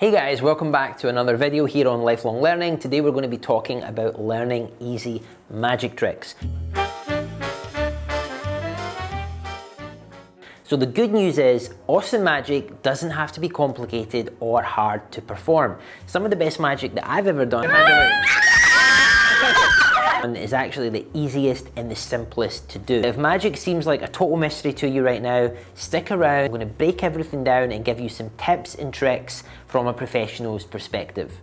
Hey guys, welcome back to another video here on Lifelong Learning. Today we're going to be talking about learning easy magic tricks. So the good news is, awesome magic doesn't have to be complicated or hard to perform. Some of the best magic that I've ever done is actually the easiest and the simplest to do. If magic seems like a total mystery to you right now, stick around. I'm going to break everything down and give you some tips and tricks from a professional's perspective.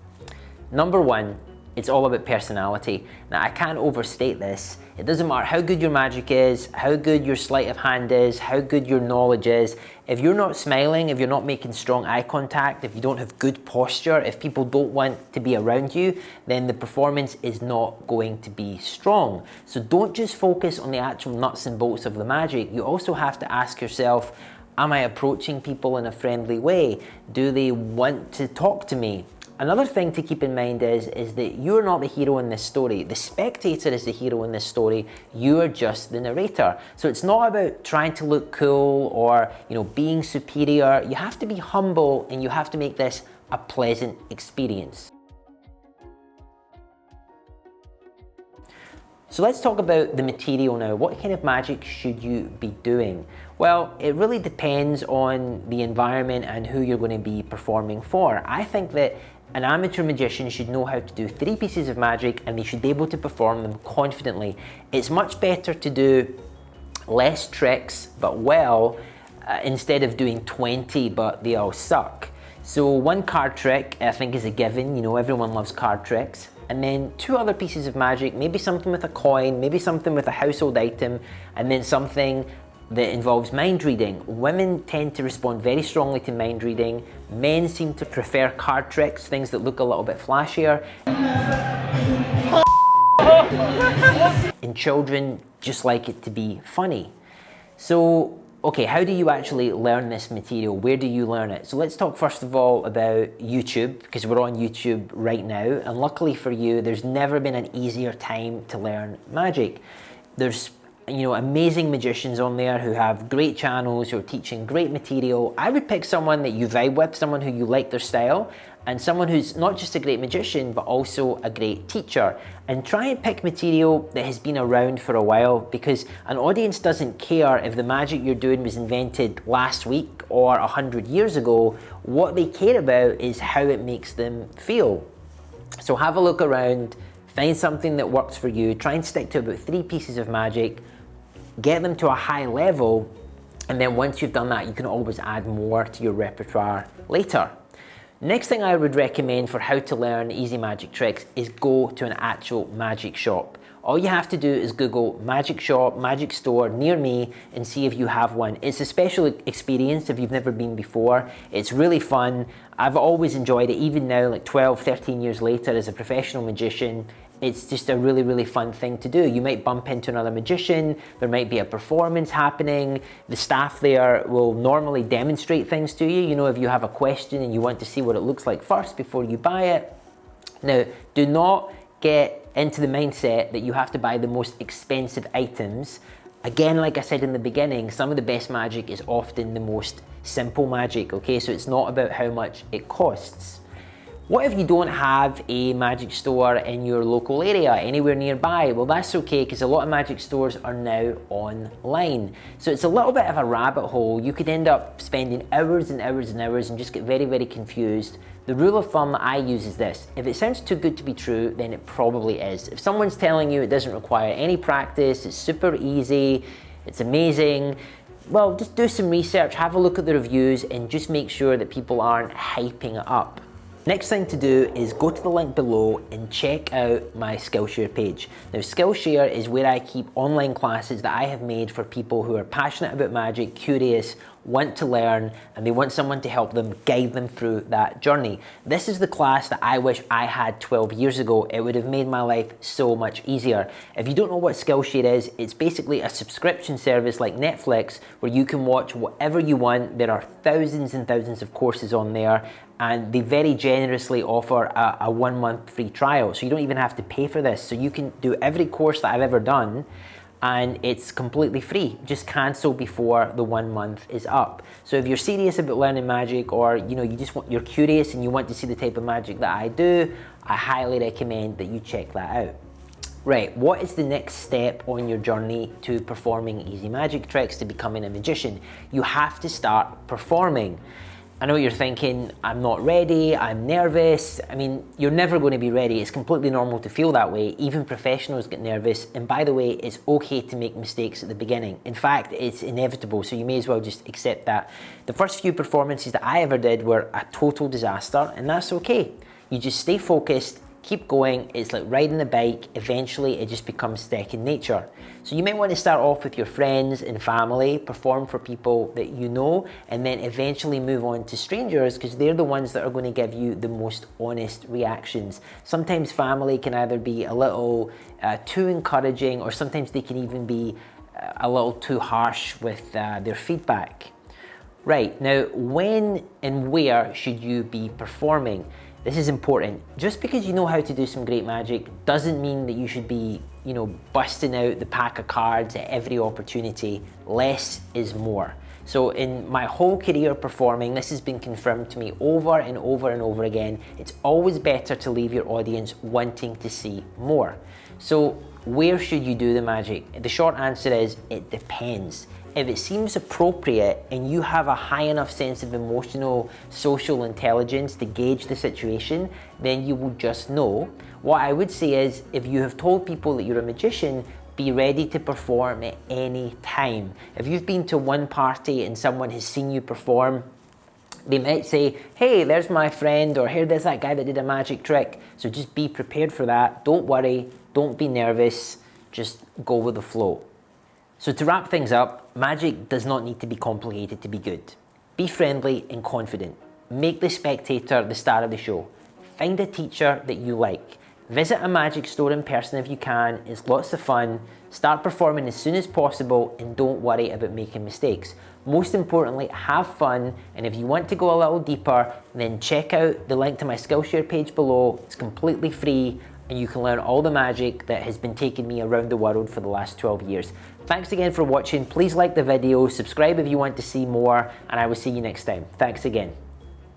Number one, it's all about personality. Now, I can't overstate this. It doesn't matter how good your magic is, how good your sleight of hand is, how good your knowledge is. If you're not smiling, if you're not making strong eye contact, if you don't have good posture, if people don't want to be around you, then the performance is not going to be strong. So don't just focus on the actual nuts and bolts of the magic. You also have to ask yourself, am I approaching people in a friendly way? Do they want to talk to me? Another thing to keep in mind is that you're not the hero in this story. The spectator is the hero in this story. You are just the narrator. So it's not about trying to look cool or being superior. You have to be humble and you have to make this a pleasant experience. So let's talk about the material now. What kind of magic should you be doing? Well, it really depends on the environment and who you're going to be performing for. I think that an amateur magician should know how to do 3 pieces of magic and they should be able to perform them confidently. It's much better to do less tricks but well instead of doing 20 but they all suck. So 1 card trick I think is a given, everyone loves card tricks. And then 2 other pieces of magic, maybe something with a coin, maybe something with a household item, and then something that involves mind reading. Women tend to respond very strongly to mind reading. Men seem to prefer card tricks, things that look a little bit flashier. And children just like it to be funny. So, okay, how do you actually learn this material? Where do you learn it? So let's talk first of all about YouTube, because we're on YouTube right now. And luckily for you, there's never been an easier time to learn magic. There's amazing magicians on there who have great channels, who are teaching great material. I would pick someone that you vibe with, someone who you like their style, and someone who's not just a great magician, but also a great teacher. And try and pick material that has been around for a while, because an audience doesn't care if the magic you're doing was invented last week or 100 years ago. What they care about is how it makes them feel. So have a look around, find something that works for you, try and stick to about 3 pieces of magic, get them to a high level, and then once you've done that, you can always add more to your repertoire later. Next thing I would recommend for how to learn easy magic tricks is go to an actual magic shop. All you have to do is Google magic shop, magic store near me and see if you have one. It's a special experience if you've never been before. It's really fun. I've always enjoyed it, even now, like 12, 13 years later as a professional magician. It's just a really, really fun thing to do. You might bump into another magician, there might be a performance happening, the staff there will normally demonstrate things to you. If you have a question and you want to see what it looks like first before you buy it. Now, do not get into the mindset that you have to buy the most expensive items. Again, like I said in the beginning, some of the best magic is often the most simple magic, okay? So it's not about how much it costs. What if you don't have a magic store in your local area, anywhere nearby? Well, that's okay, because a lot of magic stores are now online. So it's a little bit of a rabbit hole. You could end up spending hours and hours and hours and just get very, very confused. The rule of thumb that I use is this: if it sounds too good to be true, then it probably is. If someone's telling you it doesn't require any practice, it's super easy, it's amazing, well, just do some research, have a look at the reviews, and just make sure that people aren't hyping it up. Next thing to do is go to the link below and check out my Skillshare page. Now, Skillshare is where I keep online classes that I have made for people who are passionate about magic, curious, want to learn, and they want someone to help them, guide them through that journey. This is the class that I wish I had 12 years ago. It would have made my life so much easier. If you don't know what Skillshare is, it's basically a subscription service like Netflix where you can watch whatever you want. There are thousands and thousands of courses on there, and they very generously offer a 1 month free trial. So you don't even have to pay for this. So you can do every course that I've ever done and it's completely free. Just cancel before the 1 month is up. So if you're serious about learning magic, or you're curious and you want to see the type of magic that I do, I highly recommend that you check that out. Right, what is the next step on your journey to performing easy magic tricks, to becoming a magician? You have to start performing. I know you're thinking, I'm not ready, I'm nervous. I mean, you're never going to be ready. It's completely normal to feel that way. Even professionals get nervous. And by the way, it's okay to make mistakes at the beginning. In fact, it's inevitable, so you may as well just accept that. The first few performances that I ever did were a total disaster, and that's okay. You just stay focused, keep going. It's like riding a bike. Eventually, it just becomes second nature. So you might want to start off with your friends and family, perform for people that you know, and then eventually move on to strangers, because they're the ones that are going to give you the most honest reactions. Sometimes family can either be a little too encouraging, or sometimes they can even be a little too harsh with their feedback. Right, now when and where should you be performing? This is important. Just because you know how to do some great magic doesn't mean that you should be, busting out the pack of cards at every opportunity. Less is more. So in my whole career performing, this has been confirmed to me over and over and over again. It's always better to leave your audience wanting to see more. So where should you do the magic? The short answer is, it depends. If it seems appropriate and you have a high enough sense of emotional, social intelligence to gauge the situation, then you will just know. What I would say is, if you have told people that you're a magician, be ready to perform at any time. If you've been to one party and someone has seen you perform, they might say, hey, there's my friend, or here, there's that guy that did a magic trick. So just be prepared for that. Don't worry, don't be nervous, just go with the flow. So to wrap things up, magic does not need to be complicated to be good. Be friendly and confident. Make the spectator the star of the show. Find a teacher that you like. Visit a magic store in person if you can. It's lots of fun. Start performing as soon as possible, and don't worry about making mistakes. Most importantly, have fun, and if you want to go a little deeper, then check out the link to my Skillshare page below. It's completely free, and you can learn all the magic that has been taking me around the world for the last 12 years. Thanks again for watching. Please like the video, subscribe if you want to see more, and I will see you next time. Thanks again.